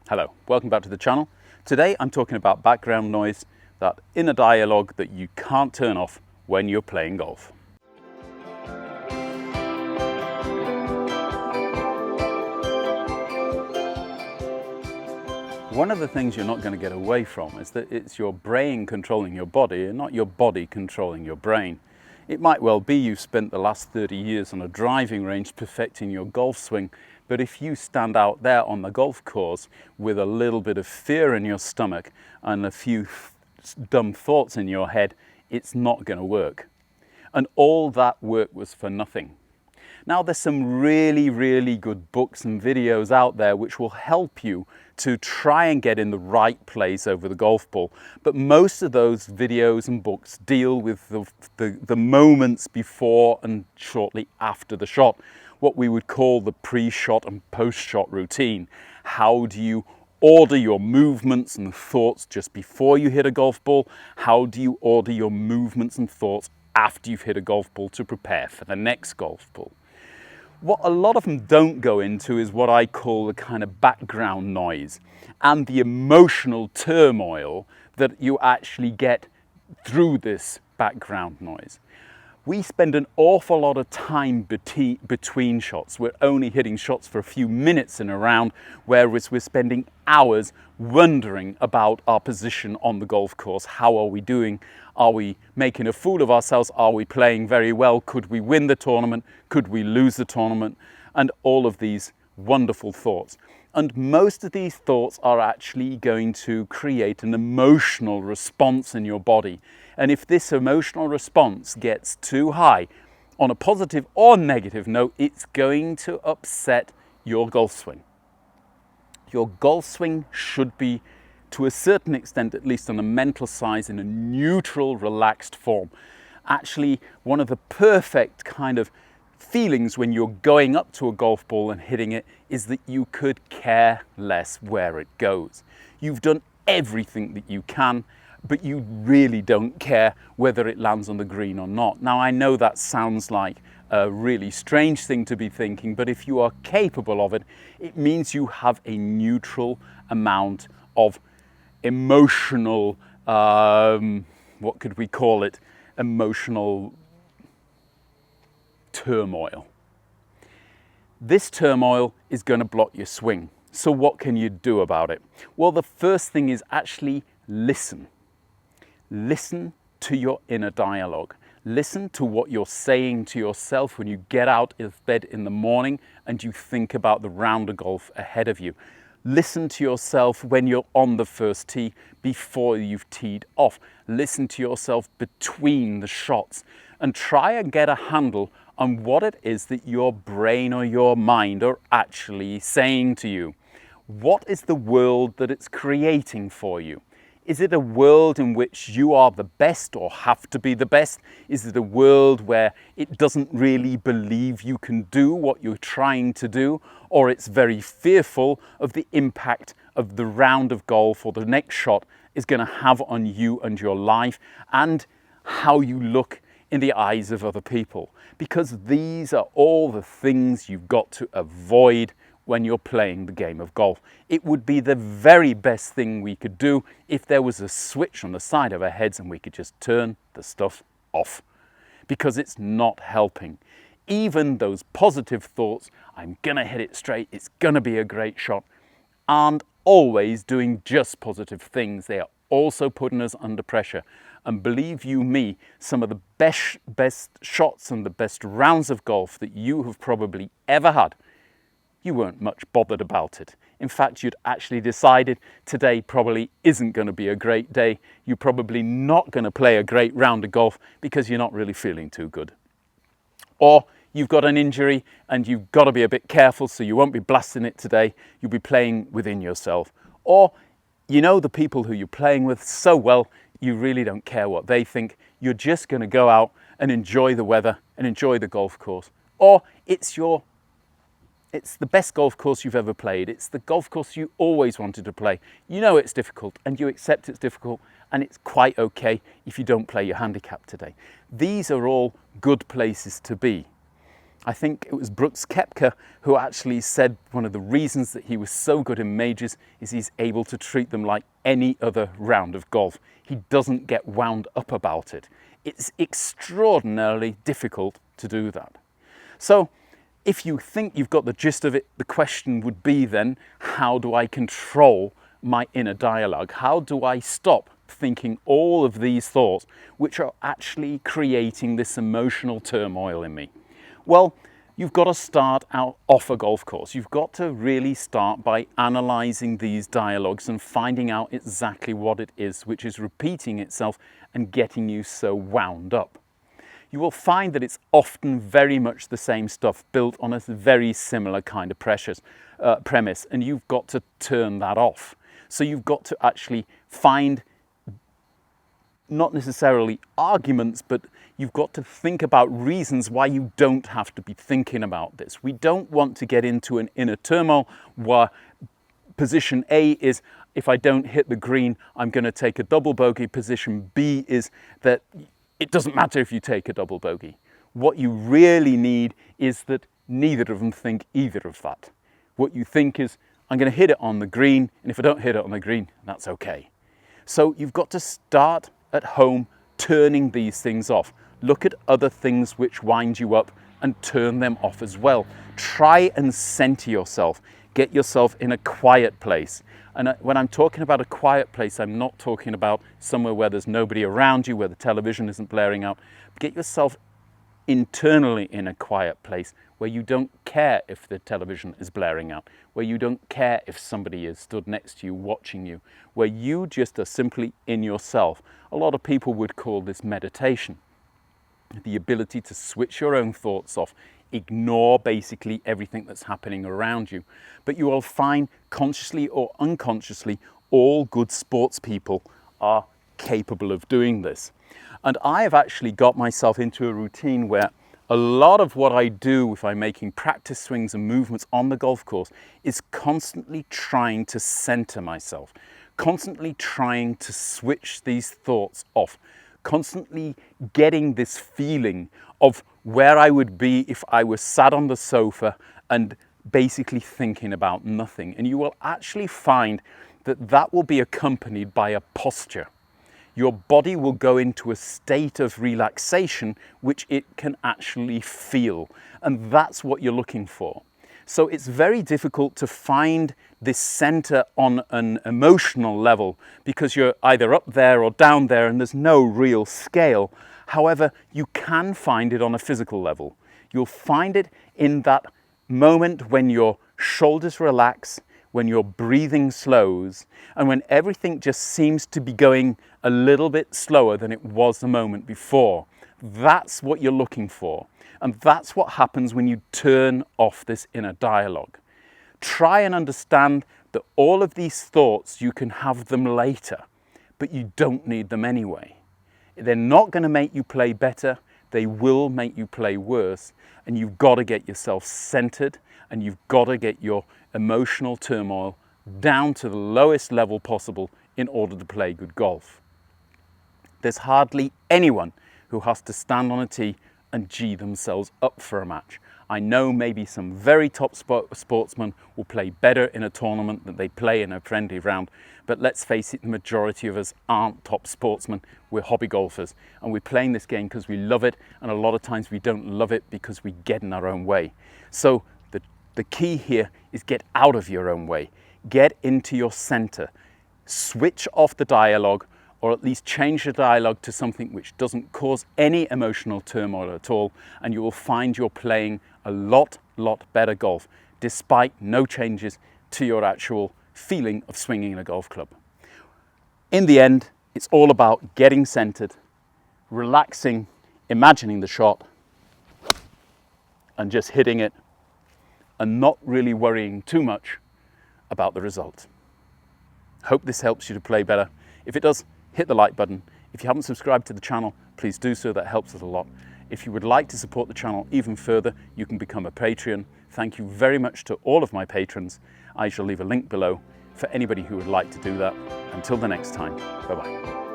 Hello, welcome back to the channel. Today I'm talking about background noise, that inner dialogue that you can't turn off when you're playing golf. One of the things you're not going to get away from is that it's your brain controlling your body and not your body controlling your brain. It might well be you've spent the last 30 years on a driving range perfecting your golf swing, but if you stand out there on the golf course with a little bit of fear in your stomach and a few dumb thoughts in your head, it's not going to work. And all that work was for nothing. Now there's some really good books and videos out there which will help you to try and get in the right place over the golf ball. But most of those videos and books deal with the moments before and shortly after the shot, what we would call the pre-shot and post-shot routine. How do you order your movements and thoughts just before you hit a golf ball? How do you order your movements and thoughts after you've hit a golf ball to prepare for the next golf ball? What a lot of them don't go into is what I call the kind of background noise and the emotional turmoil that you actually get through this background noise. We spend an awful lot of time between shots. We're only hitting shots for a few minutes in a round, whereas we're spending hours wondering about our position on the golf course. How are we doing? Are we making a fool of ourselves? Are we playing very well? Could we win the tournament? Could we lose the tournament? And all of these wonderful thoughts. And most of these thoughts are actually going to create an emotional response in your body. And if this emotional response gets too high, on a positive or negative note, it's going to upset your golf swing. Your golf swing should be, to a certain extent, at least on the mental side, in a neutral, relaxed form. Actually, one of the perfect kind of feelings when you're going up to a golf ball and hitting it is that you could care less where it goes. You've done everything that you can, but you really don't care whether it lands on the green or not. Now, I know that sounds like a really strange thing to be thinking, but if you are capable of it, it means you have a neutral amount of emotional, what could we call it? Emotional turmoil. This turmoil is going to block your swing. So what can you do about it? Well, the first thing is actually listen. Listen to your inner dialogue. Listen to what you're saying to yourself when you get out of bed in the morning and you think about the round of golf ahead of you. Listen to yourself when you're on the first tee before you've teed off. Listen to yourself between the shots and try and get a handle on what it is that your brain or your mind are actually saying to you. What is the world that it's creating for you? Is it a world in which you are the best or have to be the best? Is it a world where it doesn't really believe you can do what you're trying to do? Or it's very fearful of the impact of the round of golf or the next shot is going to have on you and your life and how you look in the eyes of other people? Because these are all the things you've got to avoid when you're playing the game of golf. It would be the very best thing we could do if there was a switch on the side of our heads and we could just turn the stuff off, because it's not helping. Even those positive thoughts, I'm gonna hit it straight, it's gonna be a great shot, aren't always doing just positive things. They are also putting us under pressure. And believe you me, some of the best shots and the best rounds of golf that you have probably ever had, you weren't much bothered about it. In fact, you'd actually decided today probably isn't going to be a great day. You're probably not going to play a great round of golf because you're not really feeling too good. Or you've got an injury and you've got to be a bit careful, so you won't be blasting it today. You'll be playing within yourself. Or you know the people who you're playing with so well, you really don't care what they think. You're just going to go out and enjoy the weather and enjoy the golf course. Or it's the best golf course you've ever played. It's the golf course you always wanted to play. You know it's difficult and you accept it's difficult, and it's quite okay if you don't play your handicap today. These are all good places to be. I think it was Brooks Koepka who actually said one of the reasons that he was so good in majors is he's able to treat them like any other round of golf. He doesn't get wound up about it. It's extraordinarily difficult to do that. So if you think you've got the gist of it, the question would be then, how do I control my inner dialogue? How do I stop thinking all of these thoughts which are actually creating this emotional turmoil in me? Well, you've got to start out off a golf course. You've got to really start by analysing these dialogues and finding out exactly what it is which is repeating itself and getting you so wound up. You will find that it's often very much the same stuff built on a very similar kind of premise, and you've got to turn that off. So you've got to actually find not necessarily arguments, but you've got to think about reasons why you don't have to be thinking about this. We don't want to get into an inner turmoil where position A is, if I don't hit the green, I'm going to take a double bogey. Position B is that it doesn't matter if you take a double bogey. What you really need is that neither of them think either of that. What you think is, I'm going to hit it on the green, and if I don't hit it on the green, that's okay. So you've got to start at home turning these things off. Look at other things which wind you up and turn them off as well. Try and center yourself. Get yourself in a quiet place. And when I'm talking about a quiet place, I'm not talking about somewhere where there's nobody around you, where the television isn't blaring out. Get yourself internally in a quiet place where you don't care if the television is blaring out, where you don't care if somebody is stood next to you watching you, where you just are simply in yourself. A lot of people would call this meditation. The ability to switch your own thoughts off, ignore basically everything that's happening around you. But you will find, consciously or unconsciously, all good sports people are capable of doing this. And I have actually got myself into a routine where a lot of what I do if I'm making practice swings and movements on the golf course is constantly trying to center myself, constantly trying to switch these thoughts off, constantly getting this feeling of where I would be if I was sat on the sofa and basically thinking about nothing. And you will actually find that that will be accompanied by a posture. Your body will go into a state of relaxation which it can actually feel. And that's what you're looking for. So it's very difficult to find this center on an emotional level because you're either up there or down there and there's no real scale. However, you can find it on a physical level. You'll find it in that moment when your shoulders relax, when your breathing slows, and when everything just seems to be going a little bit slower than it was the moment before. That's what you're looking for. And that's what happens when you turn off this inner dialogue. Try and understand that all of these thoughts, you can have them later, but you don't need them anyway. They're not going to make you play better. They will make you play worse. And you've got to get yourself centered, and you've got to get your emotional turmoil down to the lowest level possible in order to play good golf. There's hardly anyone who has to stand on a tee and G themselves up for a match. I know maybe some very top sportsmen will play better in a tournament than they play in a friendly round, but let's face it, the majority of us aren't top sportsmen. We're hobby golfers, and we're playing this game because we love it, and a lot of times we don't love it because we get in our own way. So the key here is get out of your own way. Get into your center. Switch off the dialogue, or at least change the dialogue to something which doesn't cause any emotional turmoil at all, and you will find you're playing a lot better golf, despite no changes to your actual feeling of swinging a golf club. In the end, it's all about getting centered, relaxing, imagining the shot, and just hitting it, and not really worrying too much about the result. Hope this helps you to play better. If it does, hit the like button. If you haven't subscribed to the channel, please do so. That helps us a lot. If you would like to support the channel even further, you can become a Patreon. Thank you very much to all of my patrons. I shall leave a link below for anybody who would like to do that. Until the next time, bye-bye.